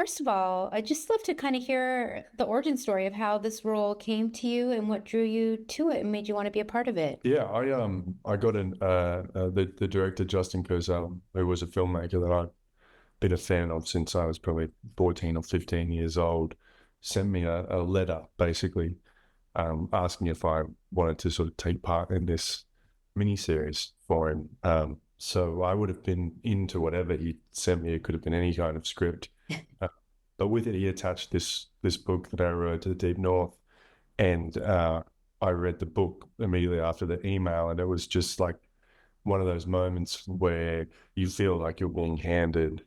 First of all, I'd just love to kind of hear the origin story of how this role came to you and what drew you to it and made you want to be a part of it. Yeah, I got the director Justin Kurzel, who was a filmmaker that I've been a fan of since I was probably 14 or 15 years old, sent me a letter basically asking if I wanted to sort of take part in this miniseries for him. So I would have been into whatever he sent me. It could have been any kind of script, uh, but with it he attached this book that I wrote, To the Deep North, and I read the book immediately after the email, and it was just like one of those moments where you feel like you're being handed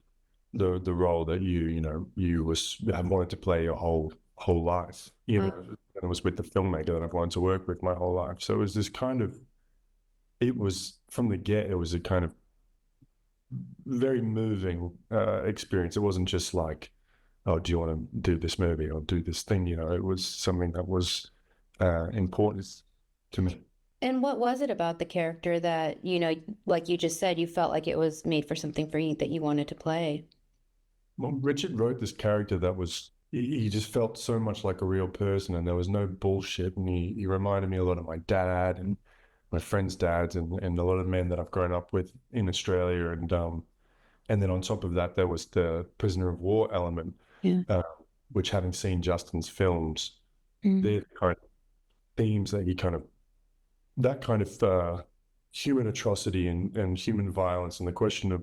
the role that you have wanted to play your whole life. And it was with the filmmaker that I've wanted to work with my whole life. So it was this kind of, it was from the get, it was a kind of very moving experience. It wasn't just like, oh, do you want to do this movie or do this thing? It was something that was important to me. And what was it about the character that, like you just said, you felt like it was made for something for you that you wanted to play? Well, Richard wrote this character that was, he just felt so much like a real person, and there was no bullshit. And he reminded me a lot of my dad and my friends' dads, and a lot of men that I've grown up with in Australia. And then on top of that, there was the prisoner of war element, Yeah. uh, which, having seen Justin's films, Mm. they're the kind of themes that he kind of, that kind of human atrocity and human violence, and the question of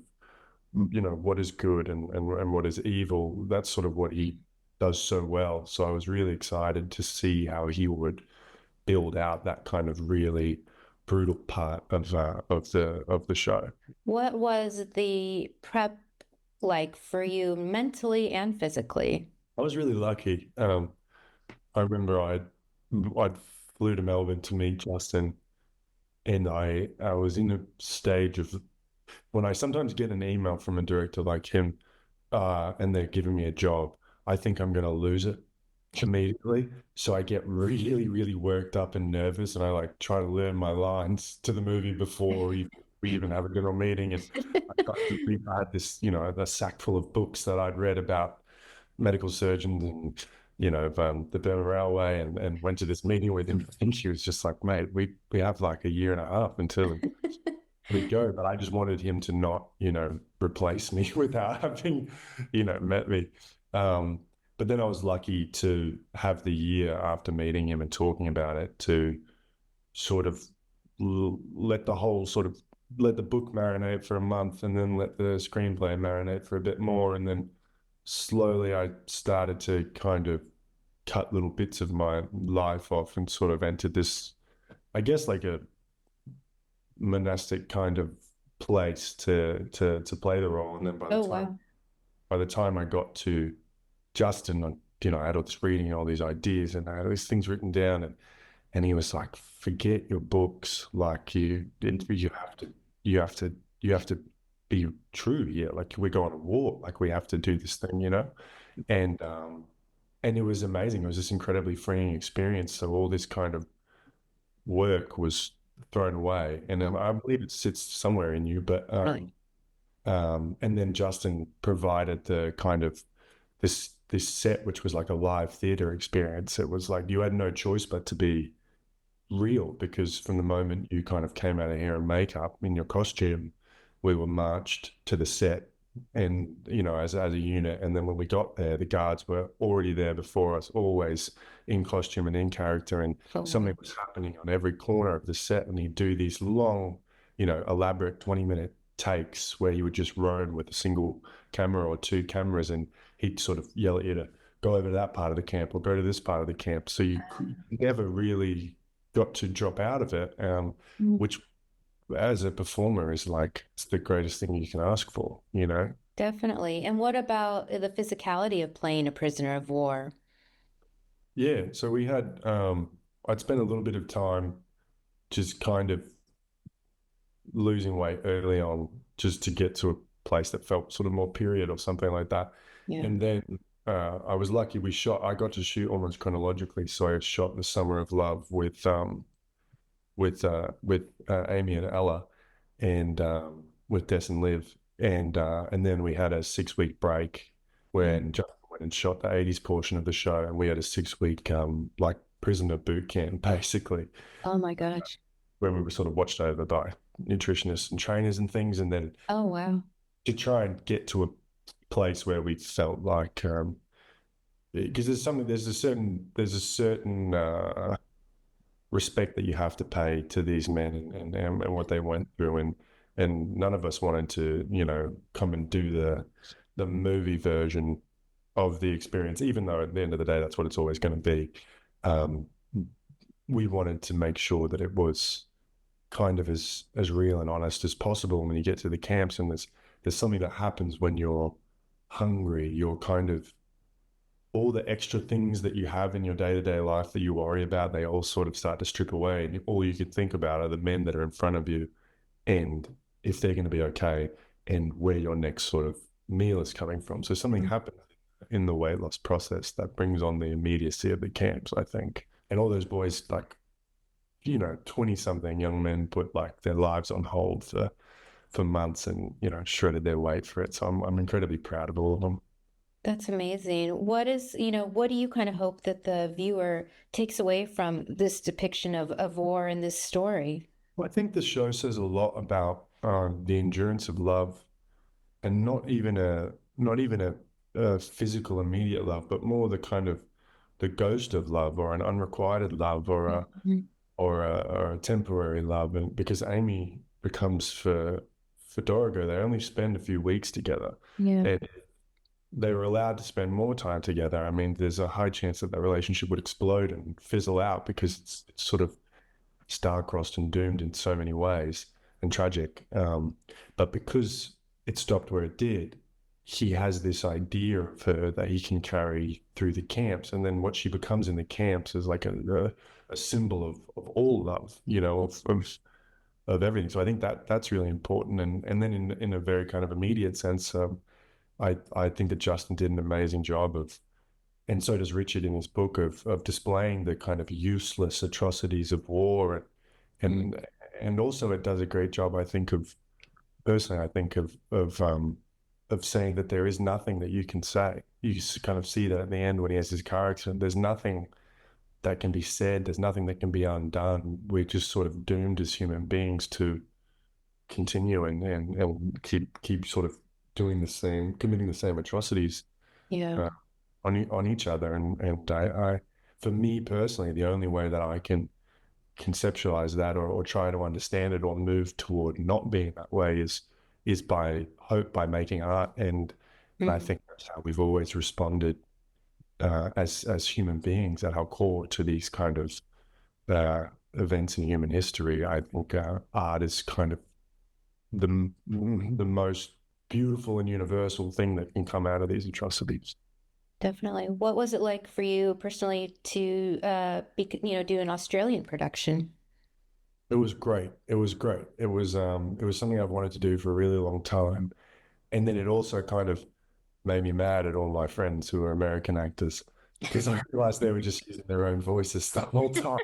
what is good and what is evil. That's sort of what he does so well. So I was really excited to see how he would build out that kind of really brutal part of the show. What was the prep like for you mentally and physically? I was really lucky. I remember I'd flew to Melbourne to meet Justin, and I was in a stage of when I sometimes get an email from a director like him, and they're giving me a job, I think I'm going to lose it immediately. So I get really, really worked up and nervous, and I like try to learn my lines to the movie before we even have a general meeting. And I had this, a sack full of books that I'd read about medical surgeons and, the Burma Railway, and went to this meeting with him. And she was just like, mate, we have like a year and a half until we go, but I just wanted him to not, replace me without having, met me. Um, but then I was lucky to have the year after meeting him and talking about it to sort of let the whole sort of let the book marinate for a month, and then let the screenplay marinate for a bit more. And then slowly I started to kind of cut little bits of my life off and sort of entered this, I guess, like a monastic kind of place to play the role. And then by the Oh, time wow. by the time I got to Justin, I had all this reading, all these ideas, and I had all these things written down, and he was like, "Forget your books. Like you have to, you have to, you have to be true here. Like we're going to war. Like we have to do this thing." And it was amazing. It was this incredibly freeing experience. So all this kind of work was thrown away, and I believe it sits somewhere in you. But Really? and then Justin provided the kind of this set, which was like a live theater experience. It was like you had no choice but to be real, because from the moment you kind of came out of hair and makeup in your costume, we were marched to the set, and as a unit. And then when we got there, the guards were already there before us, always in costume and in character, and Oh, something wow. was happening on every corner of the set. And he'd do these long, elaborate 20-minute takes where he would just roam with a single camera or two cameras, and he'd sort of yell at you to go over to that part of the camp or go to this part of the camp. So you never really got to drop out of it, Mm. which as a performer is like, it's the greatest thing you can ask for. Definitely. And what about the physicality of playing a prisoner of war? Yeah. So I'd spent a little bit of time just kind of losing weight early on, just to get to a place that felt sort of more period or something like that. Yeah. And then I was lucky, I got to shoot almost chronologically. So I shot The Summer of Love with Amy and Ella, and with Des and Liv, and then we had a 6-week break Yeah. when Justin and shot the 80s portion of the show, and we had a 6 week like prisoner boot camp basically, Oh my gosh. where we were sort of watched over by nutritionists and trainers and things, and then Oh wow. to try and get to a place where we felt like because there's a certain respect that you have to pay to these men and what they went through, and none of us wanted to come and do the movie version of the experience, even though at the end of the day that's what it's always going to be. um, we wanted to make sure that it was kind of as real and honest as possible. When you get to the camps, and there's something that happens when you're hungry, you're kind of, all the extra things that you have in your day-to-day life that you worry about, they all sort of start to strip away, and all you can think about are the men that are in front of you, and if they're going to be okay, and where your next sort of meal is coming from. So something happened in the weight loss process that brings on the immediacy of the camps, I think. And all those boys, like, 20 something young men, put like their lives on hold for months, and shredded their weight for it. So I'm incredibly proud of all of them. That's amazing. What do you kind of hope that the viewer takes away from this depiction of war in this story? Well, I think the show says a lot about the endurance of love, and not even a physical immediate love, but more the kind of the ghost of love, or an unrequited love, or a Mhm. or a, or a temporary love. And because Amy becomes for Dorigo, they only spend a few weeks together, Yeah. and they were allowed to spend more time together. I mean, there's a high chance that relationship would explode and fizzle out, because it's sort of star-crossed and doomed in so many ways, and tragic. But because it stopped where it did, he has this idea of her that he can carry through the camps. And then what she becomes in the camps is like a symbol of all love, of everything. So I think that's really important. And then in a very kind of immediate sense, I think that Justin did an amazing job of, and so does Richard in his book, of displaying the kind of useless atrocities of war, and also it does a great job, I think, of, personally, I think of saying that there is nothing that you can say. You kind of see that at the end when he has his car accident. There's nothing that can be said. There's nothing that can be undone. We're just sort of doomed as human beings to continue and keep sort of committing the same atrocities Yeah. uh, on each other. And for me personally, the only way that I can conceptualize that, or try to understand it, or move toward not being that way, is by making art. And I Mhm. think that's how we've always responded as human beings at our core to these kind of events in human history. I think art is kind of the most beautiful and universal thing that can come out of these atrocities. Definitely. What was it like for you personally to do an Australian production? It was great. It was great. It was something I've wanted to do for a really long time. And then it also kind of made me mad at all my friends who are American actors, because I realized they were just using their own voices the whole time.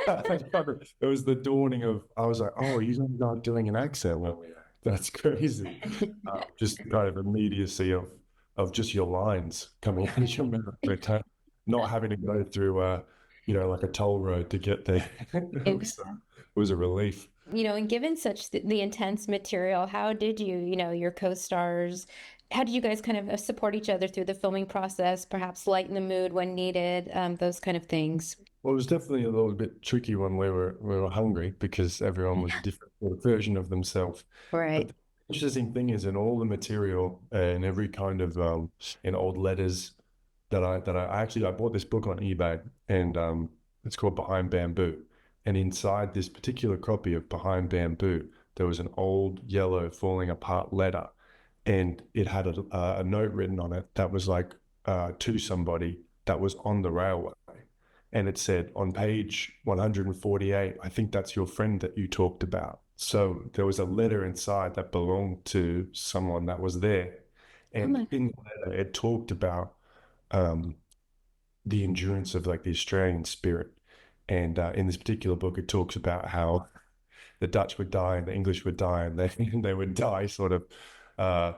It was the dawning of, I was like, oh, you're not doing an accent when we act. That's crazy. Just the kind of immediacy of just your lines coming out of your mouth, not having to go through like a toll road to get there. It was a relief. And given such the intense material, how did your co-stars, how did you guys kind of support each other through the filming process, perhaps lighten the mood when needed, those kind of things? Well, it was definitely a little bit tricky when we were hungry, because everyone was a different sort of version of themselves. But Right. the interesting thing is, in all the material and every kind of in old letters that I bought this book on eBay, and it's called Behind Bamboo. And inside this particular copy of Behind Bamboo, there was an old yellow falling apart letter, and it had a note written on it that was like to somebody that was on the railway. And it said, on page 148, I think that's your friend that you talked about. So there was a letter inside that belonged to someone that was there. Oh And my, in the letter, it talked about um, the endurance of like the Australian spirit. And in this particular book, it talks about how the Dutch would die and the English would die, and they they would die sort of uh,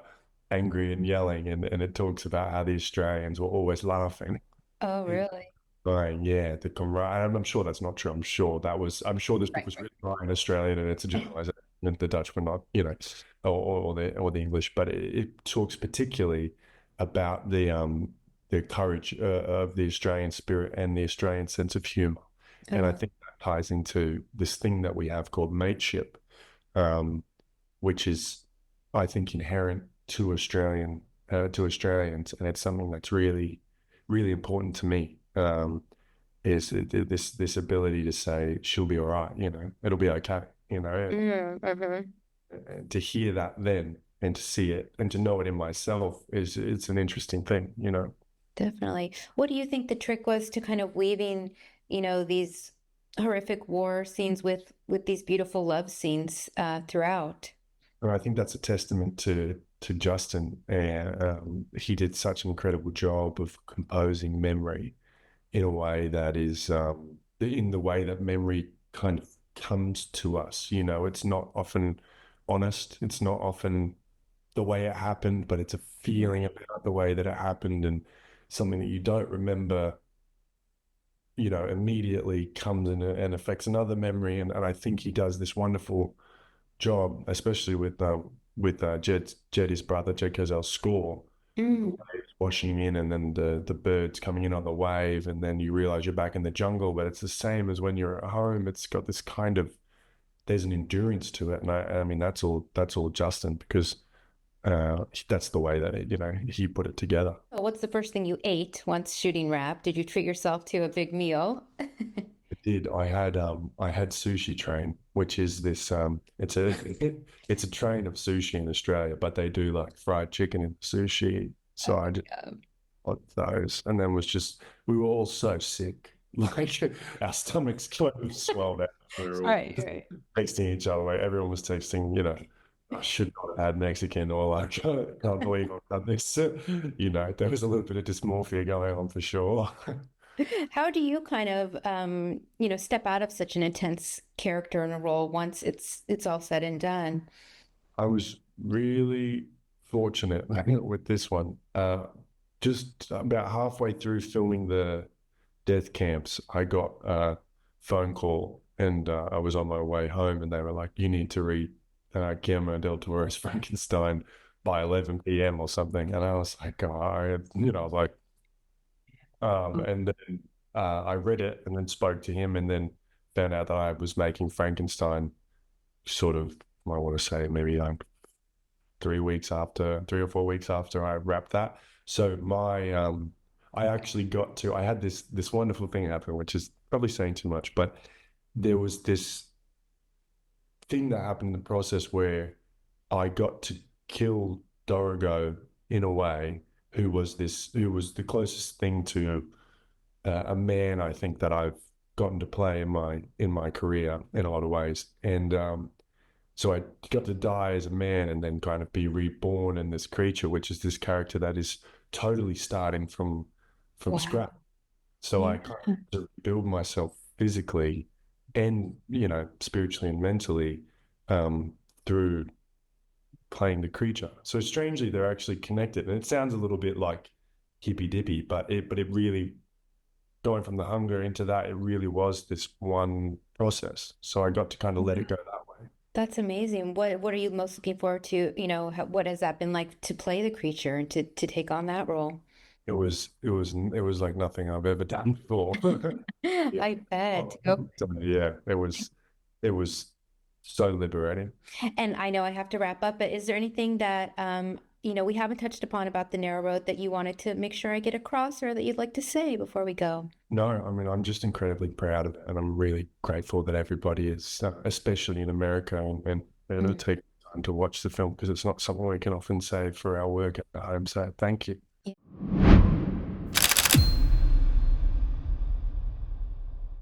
angry and yelling, and it talks about how the Australians were always laughing. Oh, really? Right, yeah, the camaraderie. I'm sure that's not true. I'm sure this book Right, was right. written by an Australian, and it's a generalization. And the Dutch were not, or the English, but it talks particularly about the courage of the Australian spirit and the Australian sense of humor, and I Oh, think that ties into this thing that we have called mateship, um, which is, I think, inherent to Australians, and it's something that's really, really important to me. Is this ability to say she'll be all right, it'll be okay, mm-hmm. and to hear that then and to see it and to know it in myself is it's an interesting thing. Definitely. What do you think the trick was to kind of weaving, these horrific war scenes with these beautiful love scenes throughout? And I think that's a testament to Justin. And he did such an incredible job of composing memory in a way that is in the way that memory kind of comes to us. It's not often honest. It's not often the way it happened, but it's a feeling about the way that it happened, and something that you don't remember, immediately comes in and affects another memory. And I think he does this wonderful job, especially with Jed, his brother, Jed Cazale's score, the Mm. waves washing in, and then the birds coming in on the wave, and then you realize you're back in the jungle, but it's the same as when you're at home. It's got this kind of there's an endurance to it, and I mean that's all Justin, because that's the way that he put it together. So what's the first thing you ate once shooting wrapped? Did you treat yourself to a big meal? I did. I had Sushi Train, which is this it's a train of sushi in Australia, but they do like fried chicken in sushi. So I just Yeah. got those, and then we were all so sick, like our stomachs kind of swelled out. We were all Right, just right. texting each other, like everyone was texting, I should not have had Mexican, or like I can't believe I've done this. There was a little bit of dysmorphia going on for sure. How do you kind of step out of such an intense character in a role once it's all said and done? I was really fortunate with this one. Just about halfway through filming the death camps, I got a phone call, and I was on my way home, and they were like, "You need to read Guillermo del Toro's Frankenstein by 11 p.m. or something." And I was like, "Oh, I was like, and then I read it, and then spoke to him, and then found out that I was making Frankenstein sort of, I want to say maybe 3 or 4 weeks after I wrapped that. So I actually I had this wonderful thing happen, which is probably saying too much, but there was this thing that happened in the process where I got to kill Dorogo in a way, who was the closest thing to a man I think that I've gotten to play in my career in a lot of ways. And so I got to die as a man and then kind of be reborn in this creature, which is this character that is totally starting from Wow. scratch. So Yeah. I kind of had to build myself physically and spiritually and mentally, through playing the creature. So strangely, they're actually connected, and it sounds a little bit like hippy dippy, but it really, going from the hunger into that, it really was this one process. So I got to kind of let it go that way. That's amazing. What are you most looking forward to? What has that been like to play the creature and to take on that role? It was like nothing I've ever done before. Yeah. I bet. Oh, so, yeah, it was so liberating. And I know I have to wrap up, but is there anything that we haven't touched upon about the narrow road that you wanted to make sure I get across or that you'd like to say before we go? No, I mean, I'm just incredibly proud of it, and I'm really grateful that everybody is, especially in America, and Mm. take time to watch the film, because it's not something we can often say for our work at home. So thank you.